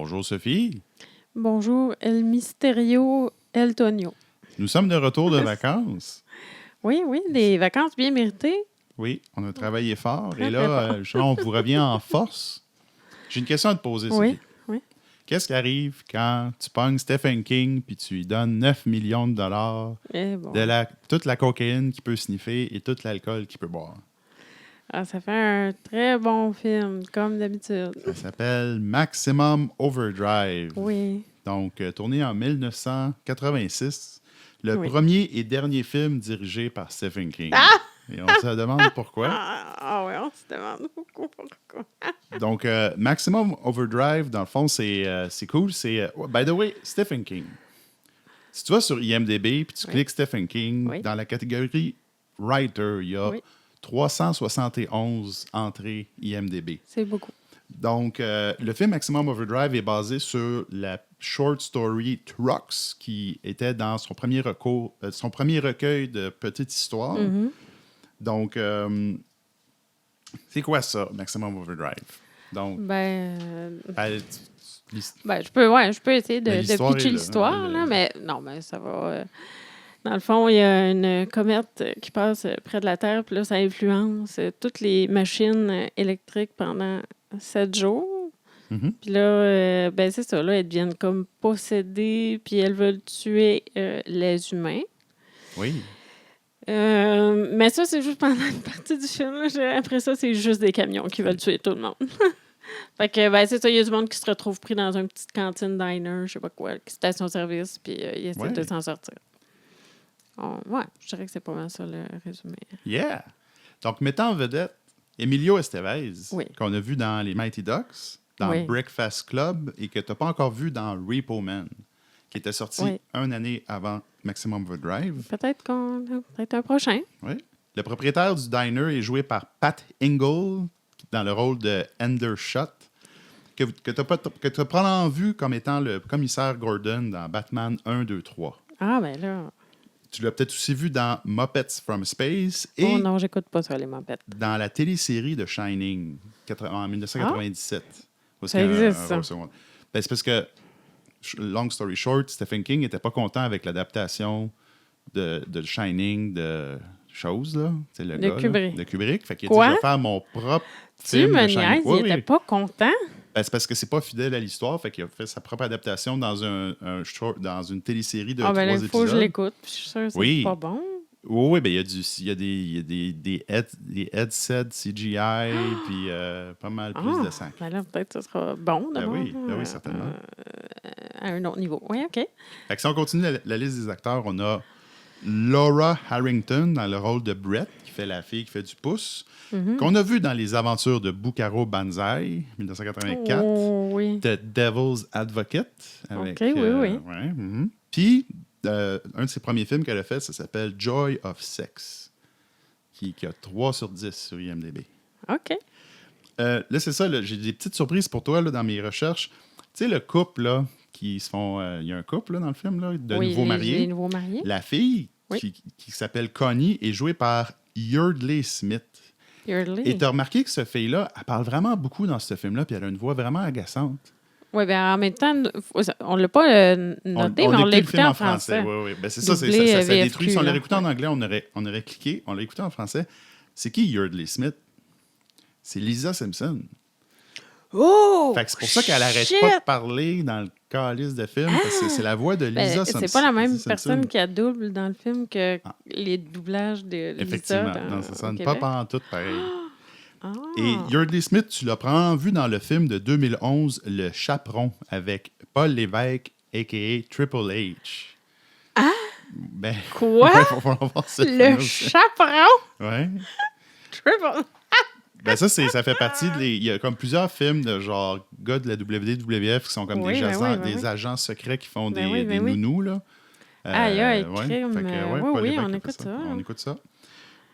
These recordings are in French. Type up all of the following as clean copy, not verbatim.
Bonjour Sophie. Bonjour, El Misterio El Tonio. Nous sommes de retour de vacances. Oui, des vacances bien méritées. Oui, on a travaillé fort. Très, Et très là, fort. justement, on vous revient en force. J'ai une question à te poser, Sophie. Oui. Qu'est-ce qui arrive quand tu pognes Stephen King puis tu lui donnes 9 millions de dollars Eh bon. de toute la cocaïne qu'il peut sniffer et tout l'alcool qu'il peut boire? Ah, ça fait un très bon film, comme d'habitude. Ça s'appelle Maximum Overdrive. Oui. Donc, tourné en 1986. Le Oui. premier et dernier film dirigé par Stephen King. Ah! Et on se demande pourquoi. Oui, on se demande beaucoup pourquoi. Donc, Maximum Overdrive, dans le fond, c'est cool. By the way, Stephen King. Si tu vas sur IMDb puis tu cliques Stephen King, dans la catégorie Writer, il y a 371 entrées IMDb. C'est beaucoup. Donc, le film Maximum Overdrive est basé sur la short story Trucks, qui était dans son premier recueil de petites histoires. Mm-hmm. Donc, c'est quoi ça, Maximum Overdrive? Donc, je peux essayer de l'histoire pitcher est là, l'histoire, hein, là, mais non, mais ça va. Dans le fond, il y a une comète qui passe près de la Terre, puis là, ça influence toutes les machines électriques pendant 7 jours. Mm-hmm. Puis là, c'est ça, là, elles deviennent comme possédées, puis elles veulent tuer les humains. Oui. Mais ça, c'est juste pendant une partie du film. Là. Après ça, c'est juste des camions qui veulent tuer tout le monde. Fait que, c'est ça, il y a du monde qui se retrouve pris dans une petite cantine diner, je sais pas quoi, station-service, puis il essaie de s'en sortir. Je dirais que c'est pas mal ça, le résumé. Yeah! Donc, mettant en vedette Emilio Estevez, Oui. qu'on a vu dans les Mighty Ducks, dans Breakfast Club, et que tu n'as pas encore vu dans Repo Man, qui était sorti une année avant Maximum Overdrive. Peut-être un prochain. Oui. Le propriétaire du diner est joué par Pat Hingle, dans le rôle de Endershot, que tu as probablement vu comme étant le commissaire Gordon dans Batman 1, 2, 3. Ah, ben là... Tu l'as peut-être aussi vu dans Muppets from Space et oh non, j'écoute pas ça, les Muppets. dans la télésérie de Shining en 1997. Ça existe, ça. C'est parce que, long story short, Stephen King n'était pas content avec l'adaptation de Shining de choses, là. C'est le gars, Kubrick. de Kubrick. Fait qu'il a Quoi? dit, je vais faire mon propre Tu film me de Shining. niaises, il était pas content? C'est parce que c'est pas fidèle à l'histoire, fait qu'il a fait sa propre adaptation dans dans une télésérie de 3 épisodes. Il faut que je l'écoute, puis je suis sûre que c'est pas bon. Oui, ben il y a des headsets CGI, puis pas mal plus de sang. Ben là, peut-être que ça sera bon d'abord. Oui, certainement. À un autre niveau. Oui, OK. Fait que si on continue la liste des acteurs, on a Laura Harrington dans le rôle de Brett, qui fait la fille qui fait du pouce, qu'on a vu dans Les Aventures de Bucaro Banzai, 1984. Oh, oui. The Devil's Advocate. Avec, oui. Puis, un de ses premiers films qu'elle a fait, ça s'appelle Joy of Sex, qui a 3 sur 10 sur IMDb. OK. Là, c'est ça, là, j'ai des petites surprises pour toi là, dans mes recherches. Tu sais, le couple, là, qui se font... Il y a un couple là, dans le film, là, de nouveaux mariés. Les nouveaux mariés. La fille, qui s'appelle Connie, est jouée par Yeardley Smith. Et tu as remarqué que cette fille-là, elle parle vraiment beaucoup dans ce film-là, puis elle a une voix vraiment agaçante. Oui, bien en même temps, on ne l'a pas noté, mais on l'a écouté en français. Oui. Ben, c'est ça, ça détruit. Si on l'aurait écouté en anglais, on aurait cliqué. On l'a écouté en français. C'est qui Yeardley Smith? C'est Lisa Simpson. Oh! Fait que c'est pour ça qu'elle n'arrête pas de parler dans le calice de film, parce que c'est la voix de Lisa Simpson. C'est pas la même personne qui a double dans le film que les doublages de Lisa. Effectivement. Non, ça sonne pas pantoute pareil. Ah. Et Yeardley Smith, tu l'as probablement vu dans le film de 2011, Le Chaperon, avec Paul Lévesque, a.k.a. Triple H. Ah? Ben, quoi? Le Chaperon? Ouais. Triple. Ben ça fait partie il y a comme plusieurs films de genre gars de la WWF qui sont comme des agents secrets qui font des nounous, là. Aïe, crime. Oui, on écoute ça. On écoute ça.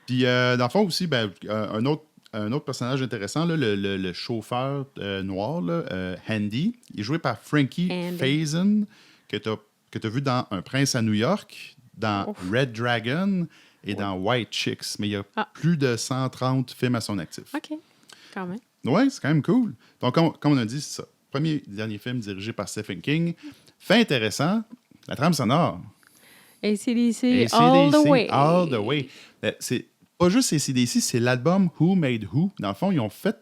Puis, dans le fond aussi, un autre personnage intéressant, là, le chauffeur noir, là, Handy, il est joué par Frankie Faison, que tu as vu dans Un prince à New York, dans Red Dragon et dans White Chicks. Mais il y a plus de 130 films à son actif. OK, quand même. Oui, c'est quand même cool. Donc, comme on a dit, c'est ça. premier et dernier film dirigé par Stephen King. Fait intéressant, la trame sonore. AC/DC, all the way. All the way. C'est pas juste AC/DC, c'est l'album Who Made Who. Dans le fond, ils ont fait...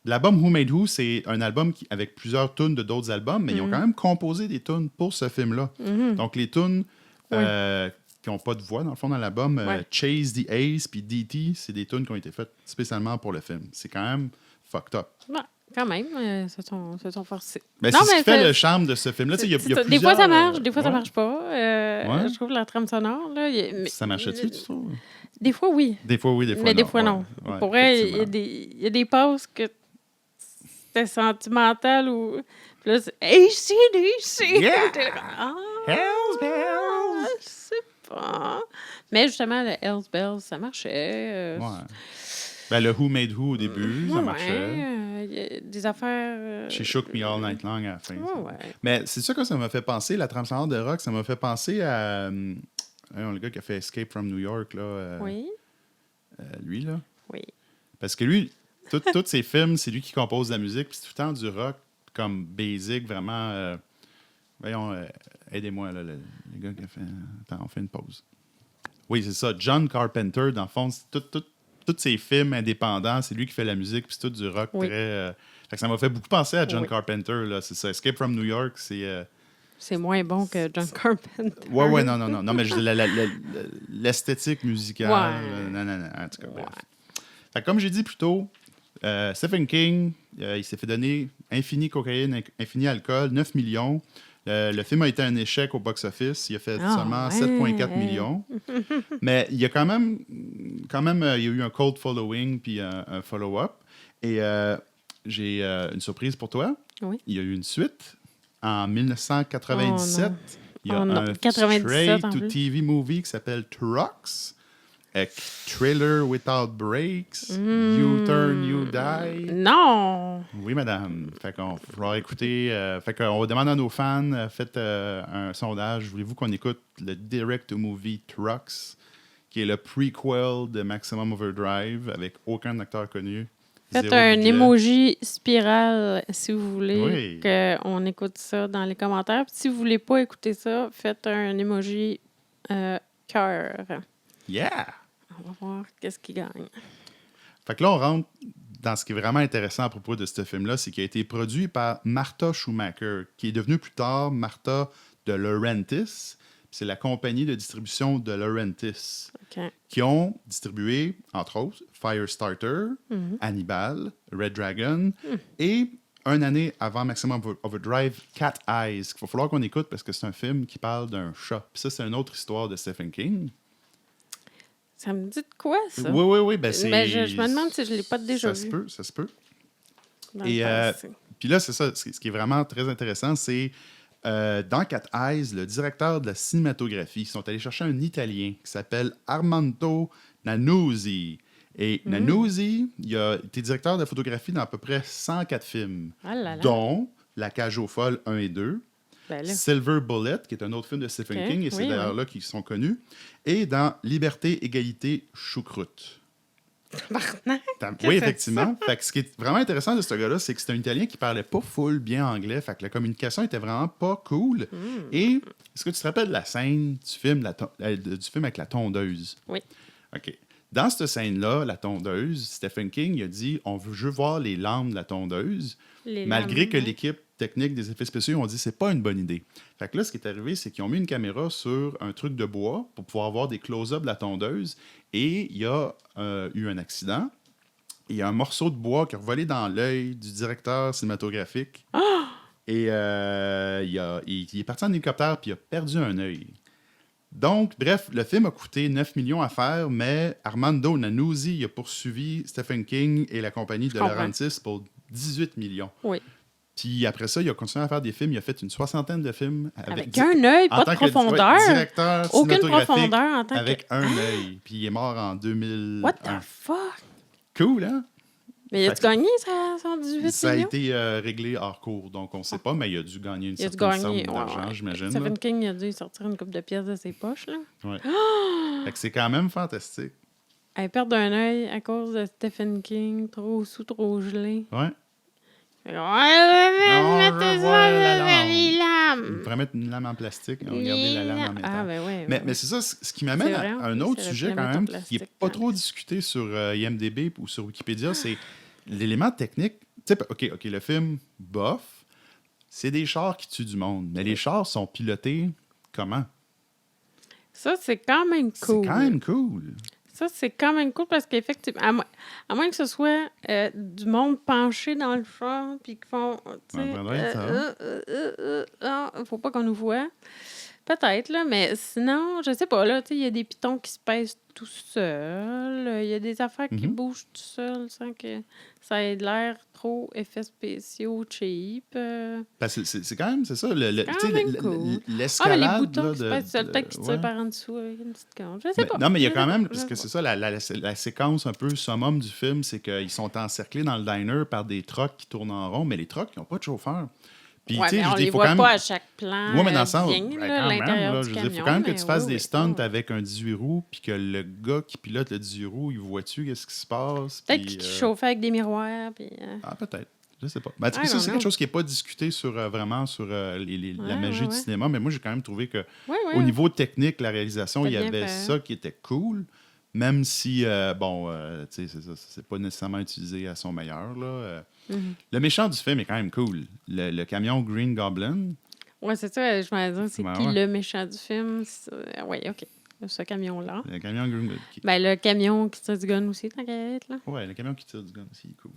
L'album Who Made Who, c'est un album avec plusieurs tunes de d'autres albums, mais ils ont quand même composé des tunes pour ce film-là. Donc, les tunes qui n'ont pas de voix, dans le fond, dans l'album, Chase the Ace puis DT, c'est des tunes qui ont été faites spécialement pour le film. C'est quand même fucked up. Ouais, quand même, se sont forcés. Mais c'est ce qui fait le charme de ce film-là. Il y a plusieurs, des fois, ça marche, des fois, ça marche pas. Je trouve la trame sonore... Là, ça marche-tu, tu trouves? Des fois, oui. Des fois, oui, des fois, mais non. Des fois, non. Pour vrai, il y a des passes que c'était sentimental ou... Puis là, c'est AC/DC! Yeah! Hells Bells! Je sais pas. Mais justement, le Hells Bells, ça marchait. Ben, le Who Made Who au début, ça marchait. Il y a des affaires... She Shook Me All Night Long à la fin. Ouais. Mais c'est ça que ça m'a fait penser, la trame sonore de rock, ça m'a fait penser à... le gars qui a fait Escape from New York, là. Oui. Lui, là. Oui. Parce que lui, tous ses films, c'est lui qui compose la musique, puis c'est tout le temps du rock comme basic, vraiment... voyons, aidez-moi, là, le gars qui a fait... Attends, on fait une pause. Oui, c'est ça. John Carpenter, dans le fond, c'est tous ses films indépendants, c'est lui qui fait la musique, puis c'est tout du rock très... fait que ça m'a fait beaucoup penser à John Carpenter, là. C'est ça. Escape from New York, c'est... C'est moins bon que John Carpenter. Ouais, non. Non, mais je dis l'esthétique musicale. Non. En tout cas, bref. Fait que comme j'ai dit plus tôt, Stephen King, il s'est fait donner infini cocaïne, infini alcool, 9 millions. Le film a été un échec au box-office. Il a fait seulement 7,4 millions. Mais il y a quand même il y a eu un cold following puis un follow-up. Et j'ai une surprise pour toi. Oui. Il y a eu une suite. En 1997, il y a un 97 straight-to-TV movie qui s'appelle Trucks, avec Trailer Without Brakes, You Turn, You Die. Non! Oui, madame. Fait qu'on va écouter... fait qu'on va demander à nos fans, faites un sondage. Voulez-vous qu'on écoute le direct-to-movie Trucks, qui est le prequel de Maximum Overdrive, avec aucun acteur connu? Faites un emoji spirale si vous voulez qu'on écoute ça dans les commentaires. Puis si vous voulez pas écouter ça, faites un emoji cœur. Yeah! On va voir qu'est-ce qui gagne. Fait que là, on rentre dans ce qui est vraiment intéressant à propos de ce film-là, c'est qu'il a été produit par Martha Schumacher, qui est devenue plus tard Martha de Laurentis. C'est la compagnie de distribution de Laurentis qui ont distribué, entre autres, Firestarter, Hannibal, Red Dragon et, une année avant Maximum Overdrive, Cat Eyes, qu'il va falloir qu'on écoute parce que c'est un film qui parle d'un chat. Puis ça, c'est une autre histoire de Stephen King. Ça me dit de quoi, ça? Oui. Ben, c'est... Mais je me demande si je ne l'ai pas déjà vu. Ça se peut. Et puis là, c'est ça. Ce qui est vraiment très intéressant, c'est dans Cat Eyes, le directeur de la cinématographie, ils sont allés chercher un Italien qui s'appelle Armando Nannuzzi. Et Nannuzzi, il a été directeur de photographie dans à peu près 104 films, dont La Cage aux folles 1 et 2, Silver Bullet, qui est un autre film de Stephen King, et c'est d'ailleurs là qu'ils sont connus, et dans Liberté, Égalité, Choucroute. Oui, effectivement. Fait que ce qui est vraiment intéressant de ce gars-là, c'est que c'est un Italien qui parlait pas full bien anglais. Fait que la communication était vraiment pas cool. Et est-ce que tu te rappelles de la scène du film, du film avec la tondeuse? Oui. OK. Dans cette scène-là, la tondeuse, Stephen King a dit on veut voir les lames de la tondeuse, malgré que l'équipe technique des effets spéciaux ont dit c'est pas une bonne idée. Fait que là, ce qui est arrivé, c'est qu'ils ont mis une caméra sur un truc de bois pour pouvoir voir des close-ups de la tondeuse. Et il y a eu un accident. Et il y a un morceau de bois qui a volé dans l'œil du directeur cinématographique. Et il est parti en hélicoptère puis il a perdu un œil. Donc, bref, le film a coûté 9 millions à faire, mais Armando Nannuzzi a poursuivi Stephen King et la compagnie de Laurentis pour 18 millions. Oui. Puis après ça, il a continué à faire des films. Il a fait une 60aine de films. Avec un œil, pas de profondeur. Directeur aucune profondeur en tant que... Avec un œil. Puis il est mort en 2000. What the fuck? Cool, hein? Mais il a-tu gagné son 18 millions? Ça a été réglé hors cours, donc on ne sait pas, mais il a dû gagner une certaine somme d'argent, j'imagine. Stephen King a dû sortir une couple de pièces de ses poches, là. Oui. Fait que c'est quand même fantastique. Elle perd un œil à cause de Stephen King, trop sous, trop gelé. Ouais. Mettez ça les lames. On pourrait mettre une lame en plastique et regarder la lame en métal. Ah, ben ouais. Mais c'est ça, ce qui m'amène à un autre sujet quand même qui n'est pas trop discuté sur IMDb ou sur Wikipédia, c'est l'élément technique. Tu sais, OK, le film, bof, c'est des chars qui tuent du monde. Mais les chars sont pilotés comment? Ça, c'est quand même cool. C'est quand même cool. Ça, c'est quand même cool parce qu'effectivement, à moins que ce soit du monde penché dans le char puis qu'ils font. Faut pas qu'on nous voit. Peut-être, là, mais sinon, je sais pas, là, tu sais, il y a des pitons qui se pèsent tout seuls. Il y a des affaires qui bougent tout seuls sans que ça ait l'air trop effets spéciaux cheap. C'est quand même, c'est ça, Ah, l'escalade. mais les boutons qui se là, pèsent seuls, peut-être qu'ils tirent par en dessous avec une petite corde. Je sais pas. Non, mais il y a quand même, parce que c'est ça, la séquence un peu summum du film, c'est qu'ils sont encerclés dans le diner par des trucks qui tournent en rond, mais les trucks, ils n'ont pas de chauffeur. Puis, mais on les voit pas à chaque plan. Oui, mais dans le sens, l'intérieur du camion. il faut quand même que tu fasses des stunts avec un 18 roues, puis que le gars qui pilote le 18 roues, il voit-tu qu'est-ce qui se passe. Peut-être qu'il chauffait avec des miroirs. Puis, Ah, peut-être. Je sais pas. Ben, ça, c'est quelque chose qui n'est pas discuté sur, vraiment sur la magie du cinéma, mais moi, j'ai quand même trouvé que au niveau technique, la réalisation, il y avait ça qui était cool, même si, tu sais, c'est pas nécessairement utilisé à son meilleur, là. Le méchant du film est quand même cool. Le camion Green Goblin. Oui, c'est ça. Je me disais, c'est qui le méchant du film? Oui, OK. Ce camion-là. Le camion Green Goblin. Le camion qui tire du gun aussi, tant qu'à être, là. Oui, le camion qui tire du gun aussi, cool.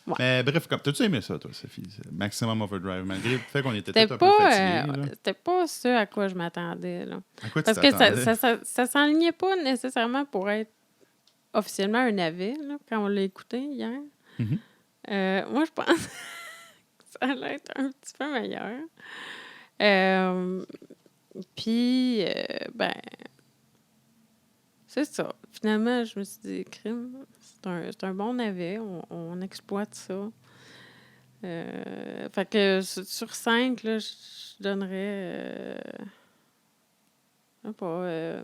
Ouais. Mais bref, t'as-tu aimé ça, toi, Sophie? Maximum Overdrive, malgré le fait qu'on était tous un peu fatigués. C'était pas ce à quoi je m'attendais, là. À quoi tu Parce que ça s'enlignait pas nécessairement pour être officiellement un navet, là, quand on l'a écouté hier. Moi, je pense que ça allait être un petit peu meilleur. Puis, c'est ça. Finalement, je me suis dit, crime, c'est un bon navet. On exploite ça. Fait que sur 5, là, je donnerais... je sais pas...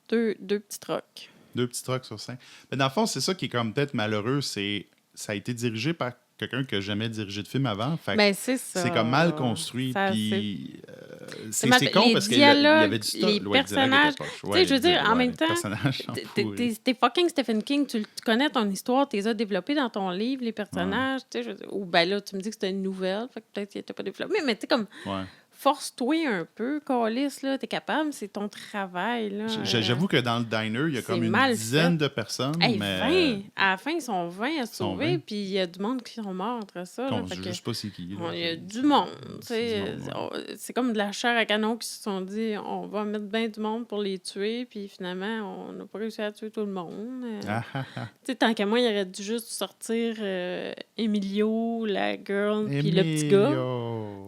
deux petits trucks. 2 petits trucks sur 5. Mais dans le fond, c'est ça qui est comme peut-être malheureux, ça a été dirigé par quelqu'un qui n'a jamais dirigé de film avant. Fait c'est ça. C'est comme mal construit. Puis c'est con parce qu'il y avait du stock. Les personnages. Tu sais, je veux dire, en même temps, t'es fucking Stephen King, tu connais ton histoire, tu les as développés dans ton livre, les personnages. Tu sais, ou là, tu me dis que c'était une nouvelle, fait que peut-être qu'il n'était pas développé. Mais tu sais, comme. Force-toi un peu, Calice, là, t'es capable, c'est ton travail, là. J'avoue que dans le diner, il y a comme une dizaine de personnes, mais... 20! À la fin, ils sont 20 à se sauver, puis il y a du monde qui sont morts entre ça. Je sais pas c'est qui. Il y a du monde, tu sais. C'est comme de la chair à canon qui se sont dit, on va mettre bien du monde pour les tuer, puis finalement, on n'a pas réussi à tuer tout le monde. Tu sais, tant qu'à moi, il aurait dû juste sortir Emilio, la girl, puis le petit gars.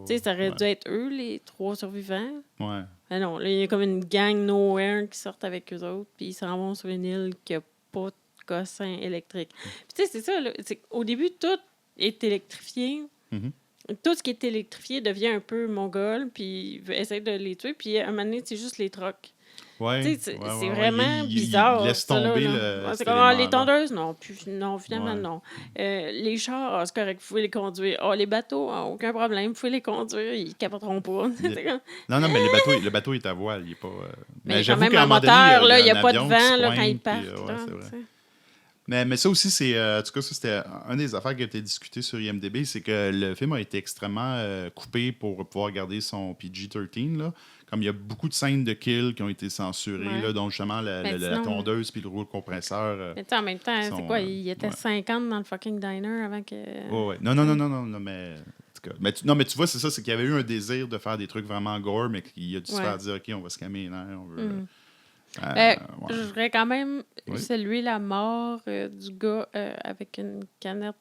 Tu sais, ça aurait dû être eux, les 3 survivants. Ouais. Mais non, là, il y a comme une gang nowhere qui sortent avec eux autres, puis ils s'en vont sur une île qui n'a pas de cossin électrique. Puis tu sais, c'est ça, là, au début, tout est électrifié. Tout ce qui est électrifié devient un peu mongol, puis essaie de les tuer, puis à un moment donné, c'est juste les trocs. Ouais, c'est vraiment bizarre. Il laisse tomber c'est comme, les tondeuses, non, finalement, non. Les chars, c'est correct, vous pouvez les conduire. Les bateaux, aucun problème, vous pouvez les conduire, ils capoteront pas. Non, mais le bateau est à voile, il est pas... Mais quand même, un moteur, il n'y a pas de vent là, quand il part. Mais ça aussi, c'est... en tout cas, ça, c'était une des affaires qui a été discutée sur IMDb, c'est que le film a été extrêmement coupé pour pouvoir garder son PG-13, là. Comme il y a beaucoup de scènes de kills qui ont été censurées, là, dont justement la tondeuse puis le rouleau compresseur. Mais en même temps, c'est quoi? Il était 50 dans le fucking diner avant que... Ouais. Non, mais... Mais tu vois, c'est ça, c'est qu'il y avait eu un désir de faire des trucs vraiment gore, mais qu'il a dû se faire dire, OK, on va se calmer les nerfs, on veut... Je voudrais quand même saluer la mort du gars avec une canette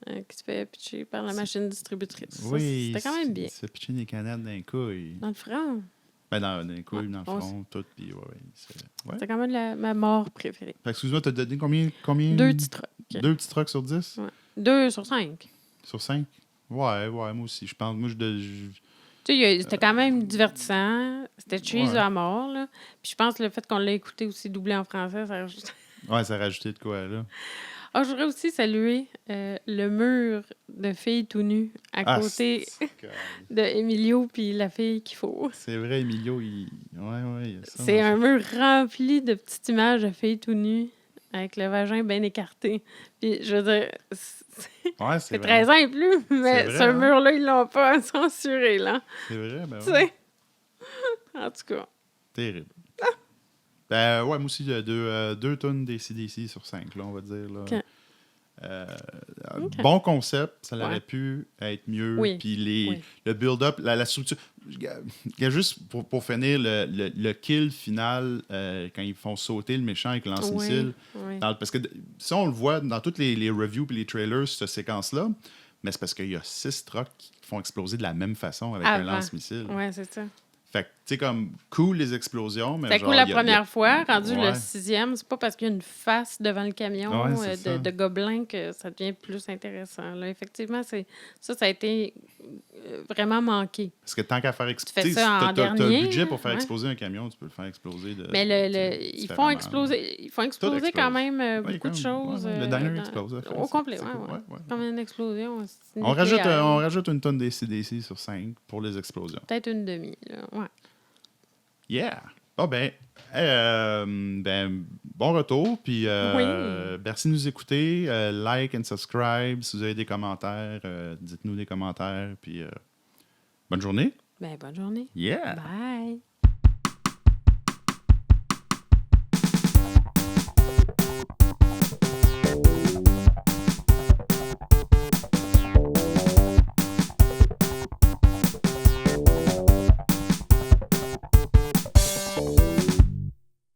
qui se fait pitcher par la machine distributrice. Oui, c'était quand même bien. Il se fait pitcher des canettes dans les couilles. Dans le front? Dans les couilles, dans le front, tout. Puis, c'était quand même ma mort préférée. Excuse-moi, t'as donné combien? 2 petits trucs. 2 petits trucs sur 10? Ouais. 2 sur 5. Sur 5? Ouais, moi aussi. Je pense, moi, c'était quand même divertissant. C'était cheese à mort, là. Puis je pense que le fait qu'on l'ait écouté aussi doublé en français, ça rajoute... ça a rajouté de quoi, là? Ah, je voudrais aussi saluer le mur de filles tout nues à côté de Emilio puis la fille qu'il faut. C'est vrai, Emilio, il y a ça. C'est un mur rempli de petites images de filles tout nues avec le vagin bien écarté. Puis, je veux dire, c'est 13 ans et plus, mais vrai, ce mur-là, ils l'ont pas censuré, là. C'est vrai, ben Tu ouais. sais. En tout cas. Terrible. Ben ouais, moi aussi, deux tonnes des CDC sur 5, là, on va dire. Là. Okay. Bon concept, ça aurait Ouais. pu être mieux. Oui. Puis le build-up, la structure. Il y a juste pour finir le kill final quand ils font sauter le méchant avec le lance-missile. Oui. Parce que ça, on le voit dans toutes les reviews et les trailers, cette séquence-là. Mais c'est parce qu'il y a 6 trucks qui font exploser de la même façon avec un lance-missile. Oui, c'est ça. Fait que, tu sais, comme, cool les explosions, mais c'était genre... cool la première fois. Rendu le Ouais. 6e, c'est pas parce qu'il y a une face devant le camion Ouais, de gobelins que ça devient plus intéressant. Là, effectivement, ça a été vraiment manqué. Parce que tant qu'à faire exploser... Tu fais ça en t'as le dernier, budget pour faire ouais. exploser un camion, tu peux le faire exploser de... Mais ils font exploser quand même beaucoup de choses. Le diner explose. Au complet, cool. ouais. Comme une explosion. On rajoute une tonne des CDC sur 5 pour les explosions. Peut-être une demi, là, ouais. Yeah! Ah ben, bon retour, puis merci de nous écouter. Like and subscribe. Si vous avez des commentaires, dites-nous des commentaires, puis bonne journée. Bonne journée. Yeah! Bye!